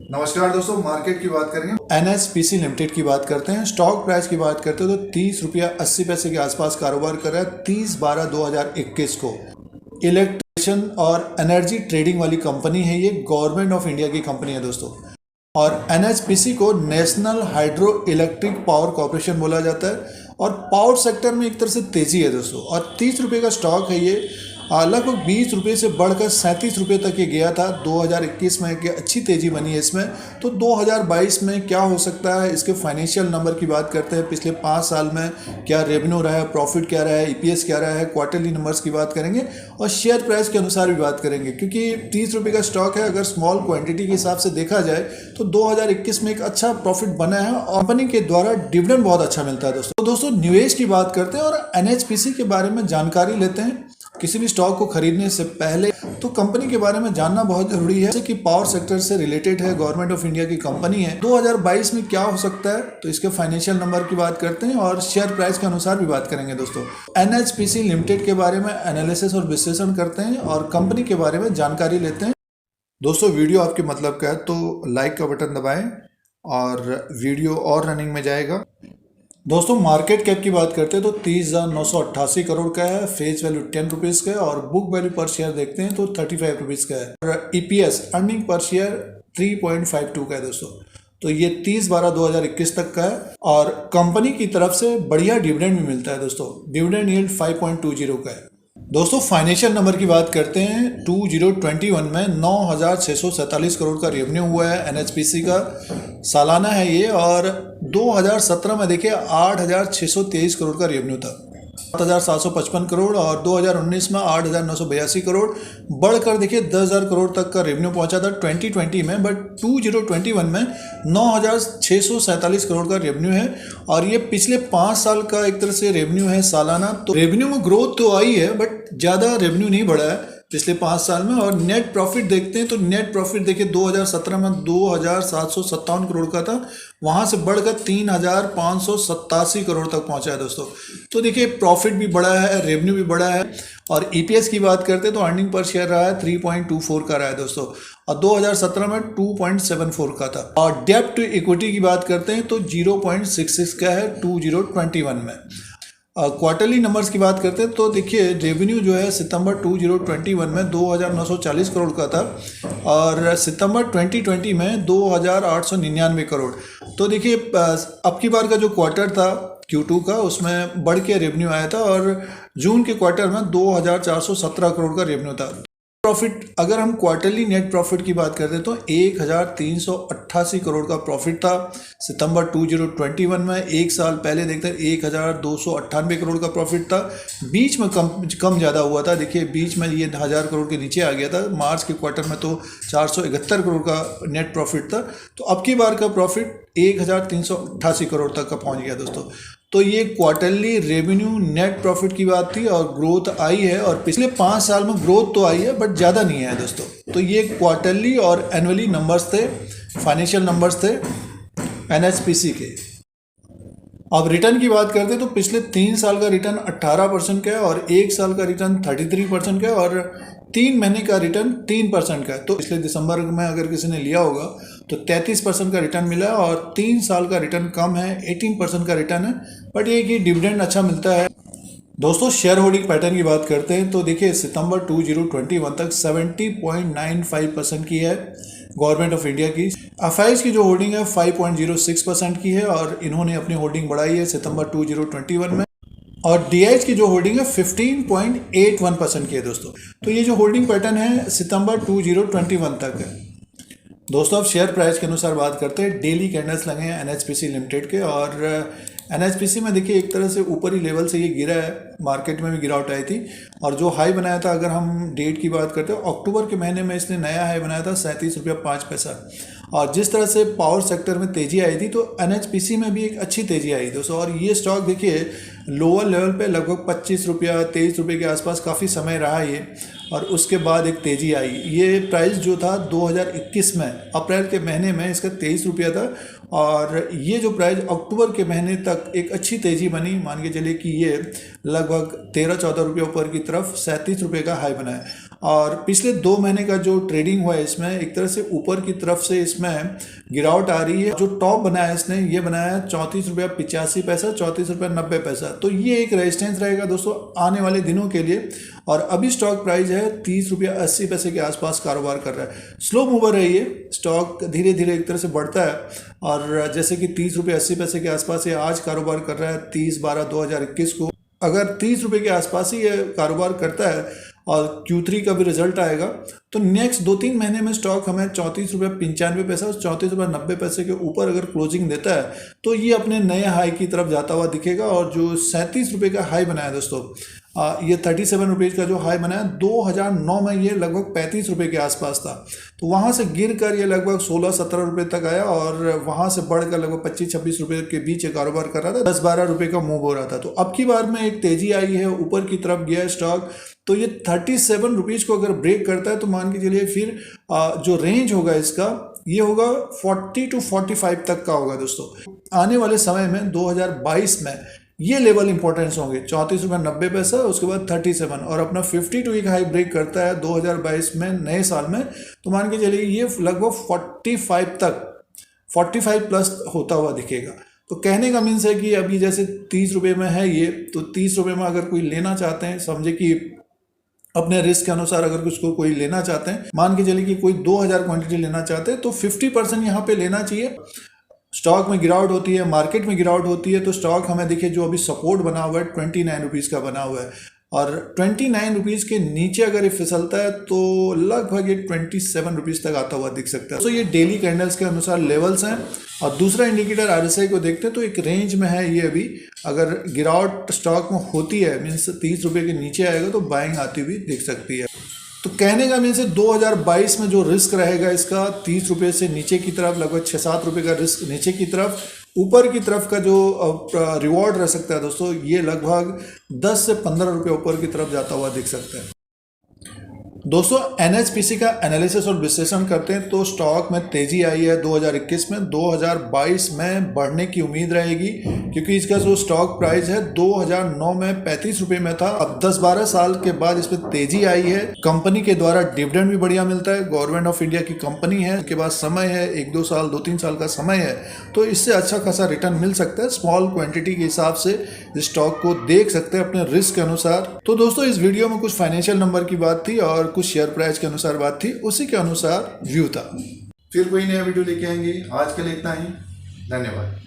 नमस्कार दोस्तों, मार्केट की बात करेंगे। एनएचपीसी लिमिटेड की बात करते हैं। स्टॉक प्राइस की बात करते हैं तो 30 रुपया 80 पैसे के आसपास कारोबार कर रहा है 30/12/2021 को। इलेक्ट्रिशियन और एनर्जी ट्रेडिंग वाली कंपनी है ये, गवर्नमेंट ऑफ इंडिया की कंपनी है दोस्तों। और एनएचपीसी को national hydro electric power corporation बोला जाता है और पावर सेक्टर में एक तरह से तेजी है दोस्तों। और 30 रुपये का स्टॉक है ये, लगभग 20 रुपये से बढ़कर 37 रुपये तक ये गया था 2021 में। कि अच्छी तेजी बनी है इसमें। तो 2022 में क्या हो सकता है, इसके फाइनेंशियल नंबर की बात करते हैं। पिछले 5 साल में क्या रेवेन्यू रहा है, प्रॉफिट क्या रहा है, ईपीएस क्या रहा है, क्वार्टरली नंबर्स की बात करेंगे और शेयर प्राइस के अनुसार भी बात करेंगे। क्योंकि 30 रुपये का स्टॉक है, अगर स्मॉल क्वांटिटी के हिसाब से देखा जाए तो 2021 में एक अच्छा प्रॉफिट बना है। कंपनी के द्वारा डिविडेंड बहुत अच्छा मिलता है दोस्तों। तो दोस्तों निवेश की बात करते हैं और एनएचपीसी के बारे में जानकारी लेते हैं। किसी भी स्टॉक को खरीदने से पहले तो कंपनी के बारे में जानना बहुत जरूरी है, जैसे कि पावर सेक्टर से रिलेटेड है, गवर्नमेंट ऑफ इंडिया की कंपनी है। 2022 में क्या हो सकता है, तो इसके फाइनेंशियल नंबर की बात करते हैं और शेयर प्राइस के अनुसार भी बात करेंगे दोस्तों। एनएचपीसी लिमिटेड के बारे में एनालिसिस और विश्लेषण करते हैं और कंपनी के बारे में जानकारी लेते हैं। दोस्तों वीडियो आपके मतलब का है तो लाइक का बटन दबाएं और वीडियो और रनिंग में जाएगा। दोस्तों मार्केट कैप की बात करते हैं तो 30,988 करोड़ का है। फेस वैल्यू 10 रुपीज़ का है और बुक वैल्यू पर शेयर देखते हैं तो 35 रुपीज़ का है। और ईपीएस अर्निंग पर शेयर 3.52 का है दोस्तों। तो ये 30/12/2021 तक का है और कंपनी की तरफ से बढ़िया डिविडेंड भी मिलता है दोस्तों। डिविडेंड यील्ड 5.20 का है। दोस्तों फाइनेंशियल नंबर की बात करते हैं। 2021 में 9,647 करोड़ का रेवेन्यू हुआ है एनएचपीसी का, सालाना है ये। और 2017 में देखिए 8,623 करोड़ का रेवेन्यू था, 7,755 करोड़। और 2019 में 8,982 करोड़, बढ़कर देखिए 10,000 करोड़ तक का रेवेन्यू पहुंचा था 2020 में। बट 2021 में 9,647 करोड़ का रेवेन्यू है और ये पिछले 5 साल का एक तरह से रेवेन्यू है सालाना। तो रेवेन्यू में ग्रोथ तो आई है बट ज़्यादा रेवेन्यू नहीं बढ़ा है पिछले 5 साल में। और नेट प्रॉफिट देखते हैं तो नेट प्रॉफिट देखिए 2017 में 2,757 करोड़ का था, वहाँ से बढ़कर 3,587 करोड़ तक पहुँचा है दोस्तों। तो देखिए प्रॉफिट भी बढ़ा है, रेवेन्यू भी बढ़ा है। और ईपीएस की बात करते हैं तो अर्निंग पर शेयर रहा है 3.24 का रहा है दोस्तों और 2017 में 2.74 का था। और डेब्ट टू इक्विटी की बात करते हैं तो 0.66 का है 2021 में। क्वार्टरली नंबर्स की बात करते हैं तो देखिए रेवेन्यू जो है सितंबर 2021 में 2,940 करोड़ का था और सितंबर 2020 में 2,899 करोड़। तो देखिए अब की बार का जो क्वार्टर था Q2 का, उसमें बढ़ के रेवेन्यू आया था और जून के क्वार्टर में 2,417 करोड़ का रेवेन्यू था। प्रॉफिट अगर हम क्वार्टरली नेट प्रॉफिट की बात करते हैं तो 1,388 करोड़ का प्रॉफिट था सितंबर 2021 में। एक साल पहले देखते हैं 1,298 करोड़ का प्रॉफिट था। बीच में कम ज़्यादा हुआ था, देखिए बीच में ये 1,000 करोड़ के नीचे आ गया था। मार्च के क्वार्टर में तो 471 करोड़ का नेट प्रॉफिट था। तो अब की बार का प्रॉफिट 1,388 करोड़ तक का पहुँच गया दोस्तों। तो ये क्वार्टरली रेवेन्यू नेट प्रॉफिट की बात थी और ग्रोथ आई है और पिछले 5 साल में ग्रोथ तो आई है बट ज़्यादा नहीं है दोस्तों। तो ये क्वार्टरली और एनुअली नंबर्स थे, फाइनेंशियल नंबर्स थे एनएचपीसी के। अब रिटर्न की बात करते हैं तो पिछले 3 साल का रिटर्न 18% का है और 1 साल का रिटर्न 33% का है और 3 महीने का रिटर्न 3% का है। तो पिछले दिसंबर में अगर किसी ने लिया होगा तो 33% का रिटर्न मिला है और 3 साल का रिटर्न कम है, 18% का रिटर्न है। बट ये कि डिविडेंड अच्छा मिलता है दोस्तों। शेयर होल्डिंग पैटर्न की बात करते हैं तो देखिए सितंबर 2021 तक 70.95% की है गवर्नमेंट ऑफ इंडिया की। एफआईज की जो होल्डिंग है 5.06% की है और इन्होंने अपनी होल्डिंग बढ़ाई है सितंबर 2021 में। और डीआईज की जो होल्डिंग है 15.81% की है दोस्तों। तो ये जो होल्डिंग पैटर्न है सितंबर 2021 तक है दोस्तों। अब शेयर प्राइस के अनुसार बात करते हैं। डेली कैंडल्स लगे हैं एनएचपीसी लिमिटेड के और एनएचपीसी में देखिए एक तरह से ऊपरी लेवल से ये गिरा है, मार्केट में भी गिरावट आई थी। और जो हाई बनाया था, अगर हम डेट की बात करते हैं अक्टूबर के महीने में इसने नया हाई बनाया था 37 रुपया 5 पैसा। और जिस तरह से पावर सेक्टर में तेज़ी आई थी तो एनएचपीसी में भी एक अच्छी तेज़ी आई दोस्तों। और ये स्टॉक देखिए लोअर लेवल पे लगभग 25 रुपया 23 रुपये के आसपास काफ़ी समय रहा ये और उसके बाद एक तेज़ी आई। ये प्राइस जो था 2021 में अप्रैल के महीने में इसका 23 रुपया था और ये जो प्राइस अक्टूबर के महीने तक एक अच्छी तेज़ी बनी। मान के चलिए कि ये लगभग 13-14 रुपये ऊपर की तरफ 37 रुपये का हाई बना है। और पिछले 2 महीने का जो ट्रेडिंग हुआ है इसमें एक तरह से ऊपर की तरफ से इसमें गिरावट आ रही है। जो टॉप बनाया है इसने, ये बनाया है 34.85 रुपया, 34.90 रुपया। तो ये एक रेजिस्टेंस रहेगा दोस्तों आने वाले दिनों के लिए। और अभी स्टॉक प्राइस है 30.80 रुपया के आसपास कारोबार कर रहा है। स्लो मूवर है ये, स्टॉक धीरे धीरे एक तरह से बढ़ता है। और जैसे कि 30.80 रुपया के आसपास ये आज कारोबार कर रहा है 30/12/2021 को। अगर 30 रुपये के आसपास ही ये कारोबार करता है और Q3 का भी रिजल्ट आएगा तो नेक्स्ट 2-3 महीने में स्टॉक हमें 34.95 और 34.90 के ऊपर अगर क्लोजिंग देता है तो ये अपने नए हाई की तरफ जाता हुआ दिखेगा। और जो 37 रुपये का हाई बनाया दोस्तों, ये 37 रुपीज़ का जो हाई बनाया 2009 में ये लगभग 35 रुपये के आसपास था। तो वहाँ से गिर कर ये लगभग 16-17 रुपये तक आया और वहाँ से बढ़कर लगभग 25-26 रुपये के बीच कारोबार कर रहा था। 10-12 रुपये का मूव हो रहा था। तो अब की बार में एक तेजी आई है, ऊपर की तरफ गया है स्टॉक। तो ये 37 रुपीज़ को अगर ब्रेक करता है तो मान के चलिए फिर जो रेंज होगा इसका ये होगा 40 to 45 तक का होगा दोस्तों। आने वाले समय में 2022 में ये लेवल इंपॉर्टेंस होंगे 34.90, उसके बाद 37 और अपना 52 एक हाई ब्रेक करता है 2022 में नए साल में तो मान के चलिए ये लगभग 45 तक 45 प्लस होता हुआ दिखेगा। तो कहने का मीन्स है कि अभी जैसे 30 रुपये में है ये, तो 30 रुपये में अगर कोई लेना चाहते हैं, समझे कि अपने रिस्क के अनुसार अगर उसको कोई लेना चाहते हैं, मान के चलिए कि कोई 2000 क्वांटिटी लेना चाहते हैं तो 50% यहाँ पे लेना चाहिए। स्टॉक में गिरावट होती है, मार्केट में गिरावट होती है तो स्टॉक हमें देखिए जो अभी सपोर्ट बना हुआ है 29 रुपीज़ का बना हुआ है और 29 रुपीज़ के नीचे अगर ये फिसलता है तो लगभग ये 27 रुपीज़ तक आता हुआ दिख सकता है। तो ये डेली कैंडल्स के अनुसार लेवल्स हैं। और दूसरा इंडिकेटर RSI को देखते हैं तो एक रेंज में है ये। अभी अगर गिरावट स्टॉक में होती है मीन्स 30 रुपये के नीचे आएगा तो बाइंग आती हुई दिख सकती है। तो कहने का मीन्स 2022 में जो रिस्क रहेगा इसका 30 रुपये से नीचे की तरफ लगभग 6-7 रुपये का रिस्क नीचे की तरफ, ऊपर की तरफ का जो रिवॉर्ड रह सकता है दोस्तों ये लगभग 10 से 15 रुपये ऊपर की तरफ जाता हुआ दिख सकता है। दोस्तों NHPC का एनालिसिस और विश्लेषण करते हैं तो स्टॉक में तेजी आई है 2021 में, 2022 में बढ़ने की उम्मीद रहेगी क्योंकि इसका जो स्टॉक प्राइस है 2009 में 35 रुपये में था। अब 10-12 साल के बाद इस पर तेजी आई है। कंपनी के द्वारा डिविडेंड भी बढ़िया मिलता है, गवर्नमेंट ऑफ इंडिया की कंपनी है, उसके बाद समय है 1-2 साल 2-3 साल का समय है तो इससे अच्छा खासा रिटर्न मिल सकता है। स्मॉल क्वान्टिटी के हिसाब से स्टॉक को देख सकते हैं अपने रिस्क के अनुसार। तो दोस्तों इस वीडियो में कुछ फाइनेंशियल नंबर की बात थी और कुछ शेयर प्राइस के अनुसार बात थी, उसी के अनुसार व्यू था। फिर कोई नया वीडियो लेके आएंगे। आज के लिए इतना ही, धन्यवाद।